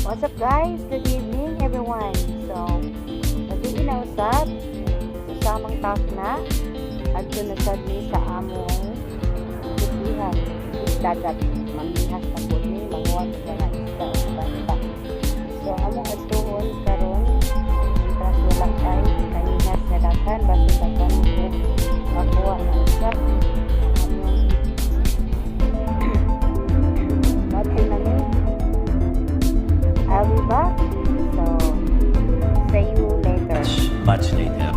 What's up guys? Good evening everyone. So, nag-iinausap sa samang task na at sunasad ni sa among isihan dagat mamihas na po ni manguwag sa mga isda o basta. So, among atuon karon intras wala kay kanihas na daghan basta daghan mo makuha na isa among batin namin. I'll be back. So, see you later. Much later.